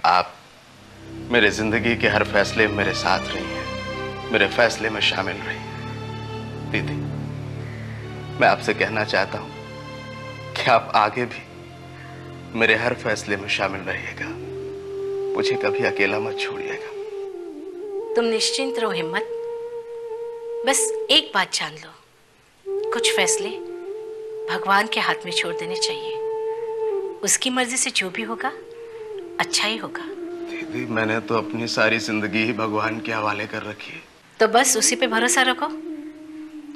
आप मेरे जिंदगी के हर फैसले में मेरे साथ रही हैं, मेरे फैसले में शामिल रही हैं। दीदी, मैं आपसे कहना चाहता हूं कि आप आगे भी मेरे हर फैसले में शामिल रहिएगा, मुझे कभी अकेला मत छोड़िएगा। तुम निश्चिंत रहो हिम्मत, बस एक बात जान लो, कुछ फैसले भगवान के हाथ में छोड़ देने चाहिए। उसकी मर्जी से जो भी होगा अच्छा ही होगा। दीदी, मैंने तो अपनी सारी जिंदगी ही भगवान के हवाले कर रखी है। तो बस उसी पे भरोसा रखो,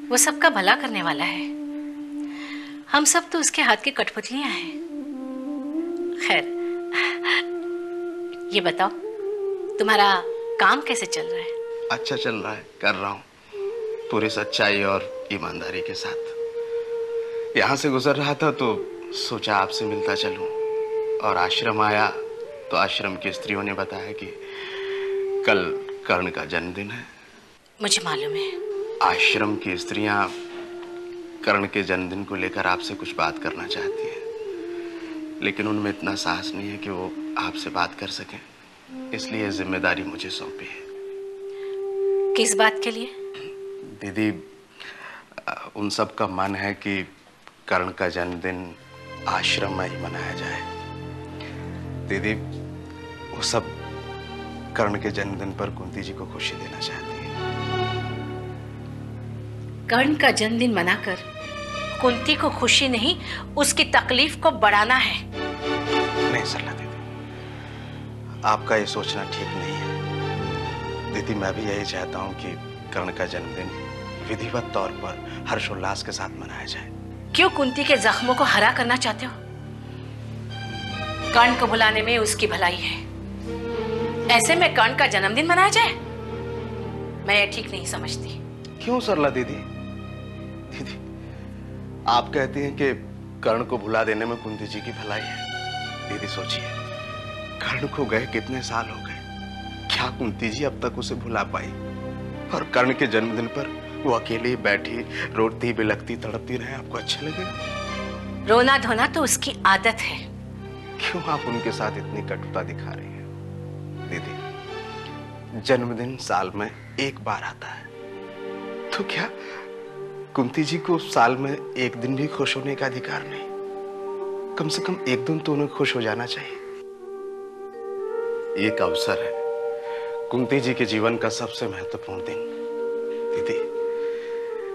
वो सबका भला करने वाला है। हम सब तो उसके हाथ की कठपुतलियां हैं। खैर, ये बताओ तुम्हारा काम कैसे चल रहा है? अच्छा चल रहा है, कर रहा हूँ पूरी सच्चाई और ईमानदारी के साथ। यहाँ से गुजर रहा था तो सोचा आपसे मिलता चलूं, और आश्रम आया तो आश्रम की स्त्रियों ने बताया कि कल कर्ण का जन्मदिन है। मुझे मालूम है। आश्रम की स्त्रियां कर्ण के जन्मदिन को लेकर आपसे कुछ बात करना चाहती हैं, लेकिन उनमें इतना साहस नहीं है कि वो आपसे बात कर सकें, इसलिए जिम्मेदारी मुझे सौंपी है। किस बात के लिए? दीदी, उन सब का मन है कि कर्ण का जन्मदिन आश्रम में ही मनाया जाए। दीदी, वो सब कर्ण के जन्मदिन पर कुंती जी को खुशी देना चाहती है। कर्ण का जन्मदिन मनाकर कुंती को खुशी नहीं, उसकी तकलीफ को बढ़ाना है। नहीं सरला दीदी, आपका ये सोचना ठीक नहीं है। दीदी, मैं भी यही चाहता हूँ कि कर्ण का जन्मदिन विधिवत तौर पर हर्षोल्लास के साथ मनाया जाए। क्यों कुंती के जख्मों को हरा करना चाहते हो? कर्ण को बुलाने में उसकी भलाई है, ऐसे में कर्ण का जन्मदिन मनाया जाए? मैं ये ठीक नहीं समझती। क्यों सरला दीदी? दीदी, आप कहती हैं कि कर्ण को भुला देने में कुंती जी की भलाई है। दीदी सोचिए, कर्ण को गए कितने साल हो गए, क्या कुंती जी अब तक उसे भुला पाई? और कर्ण के जन्मदिन पर वो अकेली बैठी रोती बिलखती तड़पती रहे, आपको अच्छा लगेगा? रोना धोना तो उसकी आदत है। क्यों आप उनके साथ इतनी कटुता दिखा रही हैं? दीदी, जन्मदिन साल में एक बार आता है, तो क्या कुंती जी को साल में एक दिन भी खुश होने का अधिकार नहीं? कम से कम एक दिन तो उन्हें खुश हो जाना चाहिए। एक अवसर है, कुंती जी के जीवन का सबसे महत्वपूर्ण दिन। दीदी,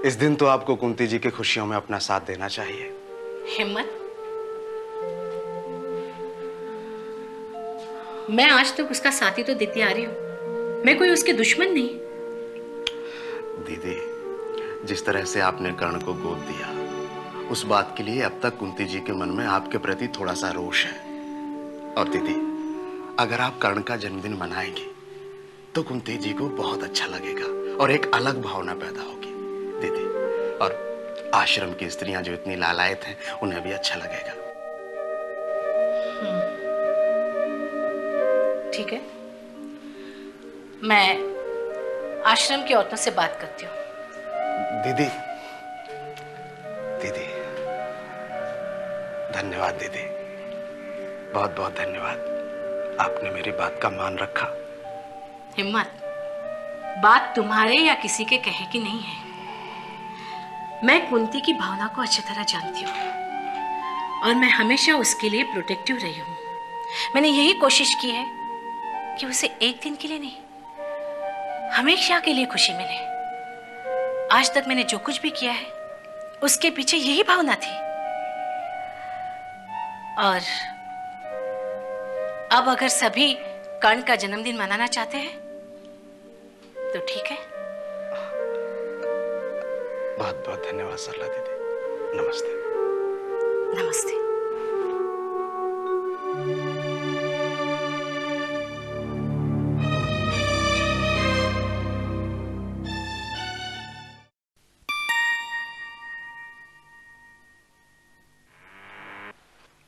इस दिन तो आपको कुंती जी की खुशियों में अपना साथ देना चाहिए। हिम्मत, मैं आज तक उसका साथी तो देती आ रही हूं, मैं कोई उसके दुश्मन नहीं। दीदी, जिस तरह से आपने कर्ण को गोद दिया, उस बात के लिए अब तक कुंती जी के मन में आपके प्रति थोड़ा सा रोष है। और दीदी, अगर आप कर्ण का जन्मदिन मनाएंगे तो कुंती जी को बहुत अच्छा लगेगा और एक अलग भावना पैदा होगी। दीदी, और आश्रम की स्त्रियां जो इतनी लालायत हैं, उन्हें भी अच्छा लगेगा। ठीक है, मैं आश्रम की औरतों से बात करती हूँ। दीदी, दीदी, धन्यवाद दीदी, बहुत बहुत धन्यवाद। आपने मेरी बात का मान रखा। हिम्मत, बात तुम्हारे या किसी के कहे की नहीं है। मैं कुंती की भावना को अच्छी तरह जानती हूँ और मैं हमेशा उसके लिए प्रोटेक्टिव रही हूँ। मैंने यही कोशिश की है कि उसे एक दिन के लिए नहीं, हमेशा के लिए खुशी मिले। आज तक मैंने जो कुछ भी किया है, उसके पीछे यही भावना थी। और अब अगर सभी कर्ण का जन्मदिन मनाना चाहते हैं तो ठीक है। बहुत बहुत धन्यवाद सरला दीदी। नमस्ते। नमस्ते।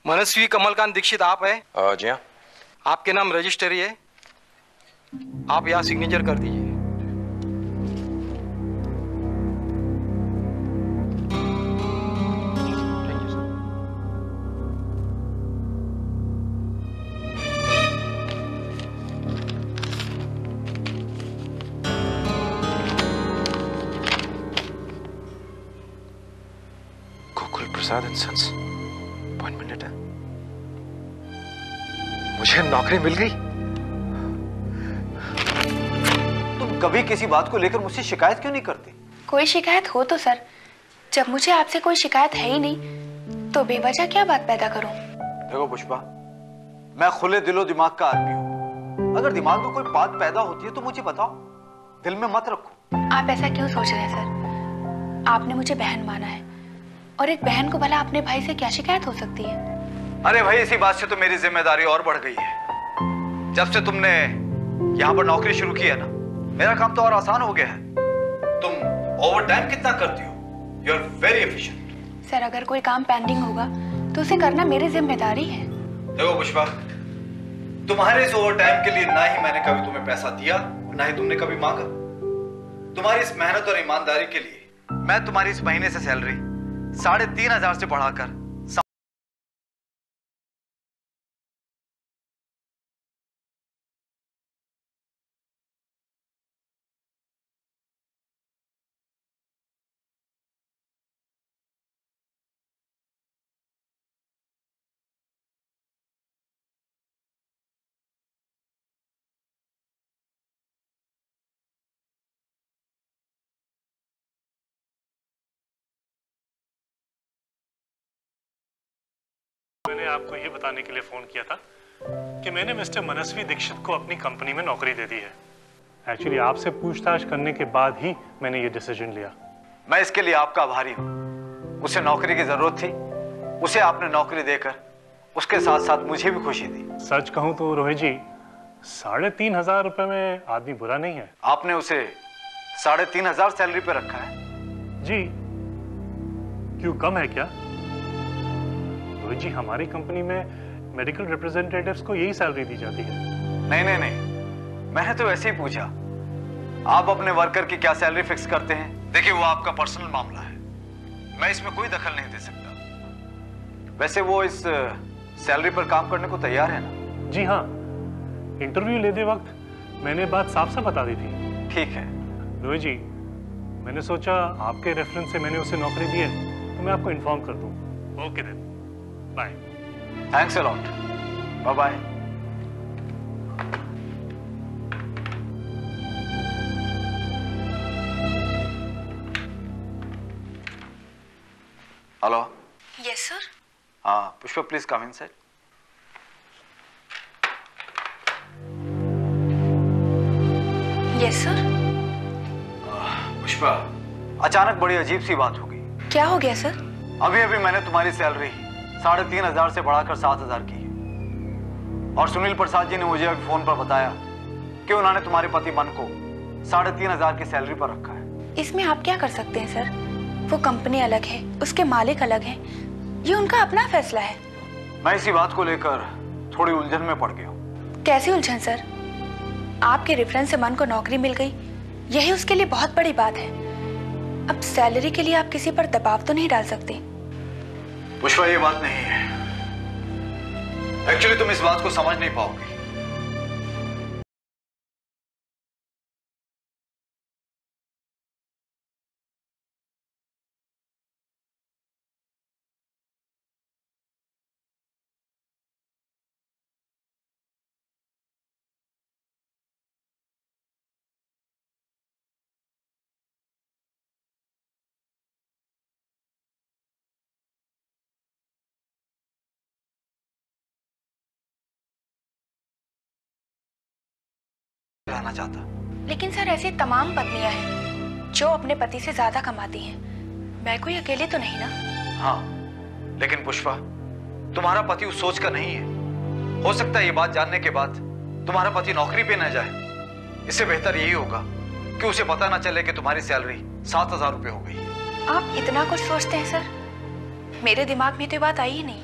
मनस्वी कमलकांत दीक्षित आप है? जी हाँ। आपके नाम रजिस्टरी है, आप यहाँ सिग्नेचर कर दीजिए। नकुल प्रसाद एंड सन्स, अपॉइंटमेंट लेटर। मुझे नौकरी मिल गई। तुम कभी किसी बात को लेकर मुझसे शिकायत क्यों नहीं करती? कोई शिकायत हो तो सर, जब मुझे आपसे कोई शिकायत है ही नहीं तो बेवजह क्या बात पैदा करूं? देखो पुष्पा, मैं खुले दिलो दिमाग का आदमी हूं। अगर दिमाग में कोई बात पैदा होती है तो मुझे बताओ, दिल में मत रखो। आप ऐसा क्यों सोच रहे हैं सर? आपने मुझे बहन माना है और एक बहन को भला अपने भाई से क्या शिकायत हो सकती है? अरे भाई, इसी बात से तो मेरी जिम्मेदारी और बढ़ गई है। जब से तुमने यहाँ पर नौकरी शुरू की है ना, मेरा काम तो और आसान हो गया है। तुम ओवर टाइम कितना करती हो? You are very efficient. Sir, अगर कोई काम पेंडिंग होगा तो उसे करना मेरी जिम्मेदारी है। देखो पुष्पा, तुम्हारे इस ओवर टाइम के लिए ना ही मैंने कभी तुम्हें पैसा दिया, ना ही तुमने कभी मांगा। तुम्हारी इस मेहनत और ईमानदारी के लिए मैं तुम्हारी इस महीने से सैलरी 3,500 से बढ़ाकर मैंने आपको ये बताने के लिए फोन किया था कि मैंने मिस्टर मनस्वी दीक्षित को अपनी कंपनी में नौकरी दे दी है। एक्चुअली आपसे पूछताछ करने के बाद ही मैंने ये डिसीजन लिया। मैं इसके लिए आपका आभारी हूं। उसे नौकरी की जरूरत थी, उसे आपने नौकरी देकर उसके साथ साथ मुझे भी खुशी दी। सच कहूं तो रोहित जी, 3,500 रुपए में आदमी बुरा नहीं है। आपने उसे 3,500 सैलरी पे रखा है? जी, क्यों कम है क्या? रोहित जी, हमारी कंपनी में मेडिकल रिप्रेजेंटेटिव्स को यही सैलरी दी जाती है। नहीं नहीं नहीं, मैंने तो ऐसे ही पूछा। आप अपने वर्कर की क्या सैलरी फिक्स करते हैं, देखिए वो आपका पर्सनल मामला है, मैं इसमें कोई दखल नहीं दे सकता। वैसे वो इस सैलरी पर काम करने को तैयार है ना? जी हाँ, इंटरव्यू लेते वक्त मैंने बात साफ साफ बता दी थी। ठीक है रोहित जी, मैंने सोचा आपके रेफरेंस से मैंने उसे नौकरी दी है तो मैं आपको इन्फॉर्म कर दूं। Okay then, bye. Thanks a lot, bye bye. Hello. Yes sir. हाँ Pushpa, please come inside. Yes sir. Pushpa, अचानक बड़ी अजीब सी बात हो गई। क्या हो गया सर? अभी अभी मैंने तुम्हारी सैलरी 3,500 से बढ़ाकर 7,000 की है। और सुनील प्रसाद जी ने मुझे अभी फोन पर बताया कि उन्होंने तुम्हारे पति मन को 3,500 की सैलरी पर रखा है। इसमें आप क्या कर सकते हैं सर? वो कंपनी अलग है, उसके मालिक अलग हैं, ये उनका अपना फैसला है। मैं इसी बात को लेकर थोड़ी उलझन में पड़ गया हूँ। कैसी उलझन सर? आपके रेफरेंस से मन को नौकरी मिल गई, यही उसके लिए बहुत बड़ी बात है। अब सैलरी के लिए आप किसी पर दबाव तो नहीं डाल सकते। पुष्पा, ये बात नहीं है। एक्चुअली तुम इस बात को समझ नहीं पाओगे। रहना चाहता। लेकिन सर, ऐसी तमाम पत्नियां हैं जो अपने पति से ज्यादा कमाती हैं। मैं कोई अकेली तो नहीं ना? हाँ, लेकिन पुष्पा, तुम्हारा पति उस सोच का नहीं है। हो सकता है ये बात जानने के बाद तुम्हारा पति नौकरी पे न जाए। इससे बेहतर यही होगा कि उसे पता ना चले कि तुम्हारी सैलरी 7,000 रुपए हो गई है। आप इतना कुछ सोचते हैं सर? मेरे दिमाग में तो बात आई ही नहीं।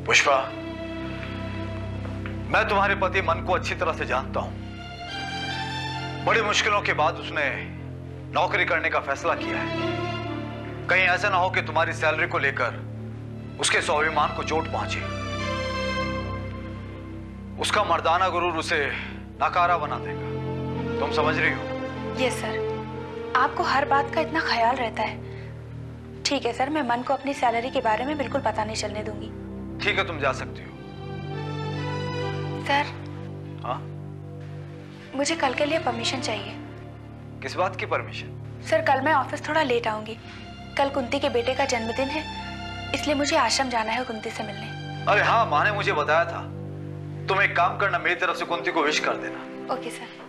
पुष्पा, मैं तुम्हारे पति मन को अच्छी तरह से जानता हूं। बड़ी मुश्किलों के बाद उसने नौकरी करने का फैसला किया है। कहीं ऐसा ना हो कि तुम्हारी सैलरी को लेकर उसके स्वाभिमान को चोट पहुंचे। उसका मर्दाना गुरूर उसे नकारा बना देगा। तुम समझ रही हो? यस सर, आपको हर बात का इतना ख्याल रहता है, ठीक है सर, मैं मन को अपनी सैलरी के बारे में बिल्कुल पता नहीं चलने दूंगी। ठीक है, तुम जा सकती हो। सर, हाँ? मुझे कल के लिए परमिशन चाहिए। किस बात की परमिशन? सर, कल मैं ऑफिस थोड़ा लेट आऊंगी। कल कुंती के बेटे का जन्मदिन है, इसलिए मुझे आश्रम जाना है कुंती से मिलने। अरे हाँ, माँ ने मुझे बताया था। तुम एक काम करना, मेरी तरफ से कुंती को विश कर देना। Okay sir.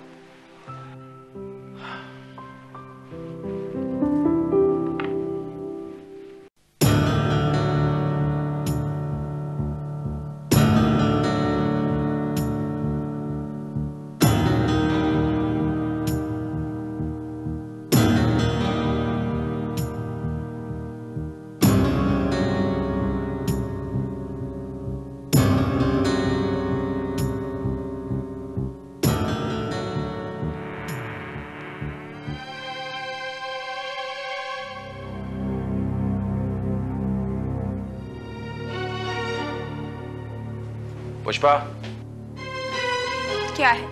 पुष्पा, क्या है?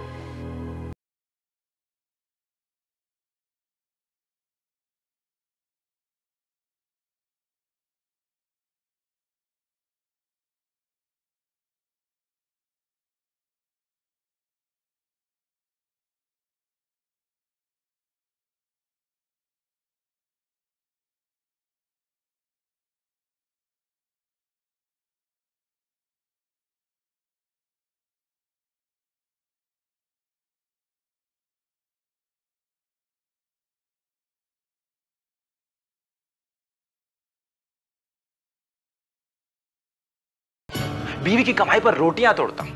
बीवी की कमाई पर रोटियां तोड़ता हूं,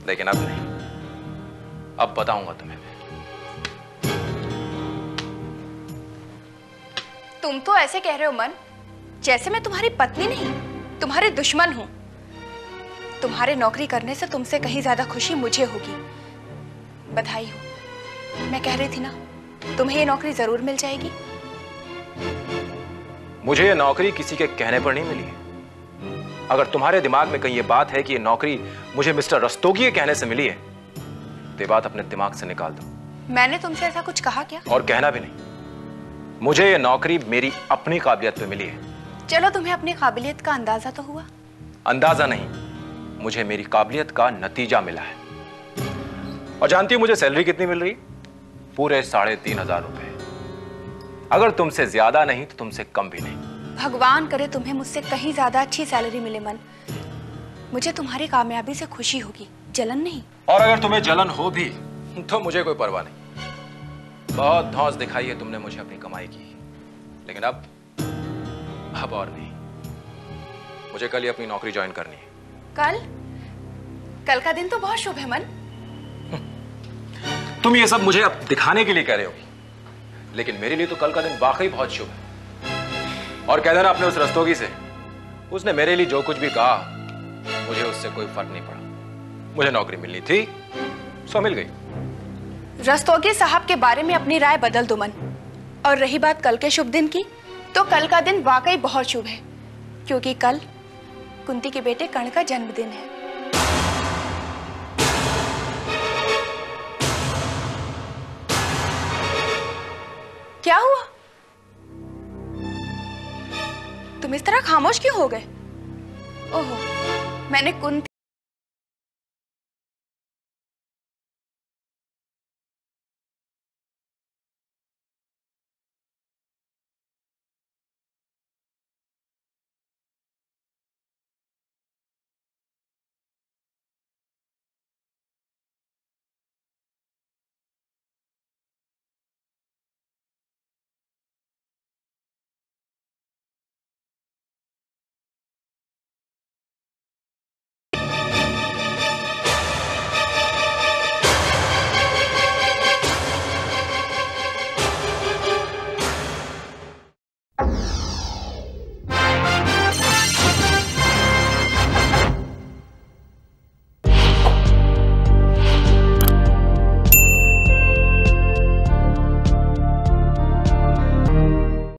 लेकिन अब नहीं। अब बताऊंगा तुम्हें। तुम तो ऐसे कह रहे हो मन, जैसे मैं तुम्हारी पत्नी नहीं, तुम्हारे दुश्मन हूं। तुम्हारे नौकरी करने से तुमसे कहीं ज्यादा खुशी मुझे होगी। बधाई हो। मैं कह रही थी ना, तुम्हें ये नौकरी जरूर मिल जाएगी। मुझे ये नौकरी किसी के कहने पर नहीं मिली है। अगर तुम्हारे दिमाग में कहीं ये बात है कि ये नौकरी मुझे मिस्टर रस्तोगी के कहने से मिली है, तो ये बात अपने दिमाग से निकाल दो। मैंने तुमसे ऐसा कुछ कहा क्या? और कहना भी नहीं। मुझे ये नौकरी मेरी अपनी काबिलियत पे मिली है। चलो, तुम्हें अपनी काबिलियत का अंदाजा तो हुआ। अंदाजा नहीं, मुझे मेरी काबिलियत का नतीजा मिला है। और जानती हो मुझे सैलरी कितनी मिल रही? पूरे 3,500 रुपए। अगर तुमसे ज्यादा नहीं तो तुमसे कम भी नहीं। भगवान करे तुम्हें मुझसे कहीं ज्यादा अच्छी सैलरी मिले मन। मुझे तुम्हारी कामयाबी से खुशी होगी, जलन नहीं। और अगर तुम्हें जलन हो भी तो मुझे कोई परवाह नहीं। बहुत धौंस दिखाई है तुमने मुझे अपनी कमाई की, लेकिन अब और नहीं। मुझे कल ही अपनी नौकरी ज्वाइन करनी है। कल का दिन तो बहुत शुभ है मन। तुम ये सब मुझे अब दिखाने के लिए कह रहे हो, लेकिन मेरे लिए तो कल का दिन वाकई बहुत शुभ है। और कह देना अपने उस रस्तोगी से, उसने मेरे लिए जो कुछ भी कहा, मुझे उससे कोई फर्क नहीं पड़ा। मुझे नौकरी मिलनी थी, सो मिल गई। रस्तोगी साहब के बारे में अपनी राय बदल दो मन। और रही बात कल के शुभ दिन की, तो कल का दिन वाकई बहुत शुभ है, क्योंकि कल कुंती के बेटे कर्ण का जन्मदिन है। क्या हुआ? तुम इस तरह खामोश क्यों हो गए? ओहो, मैंने कुंती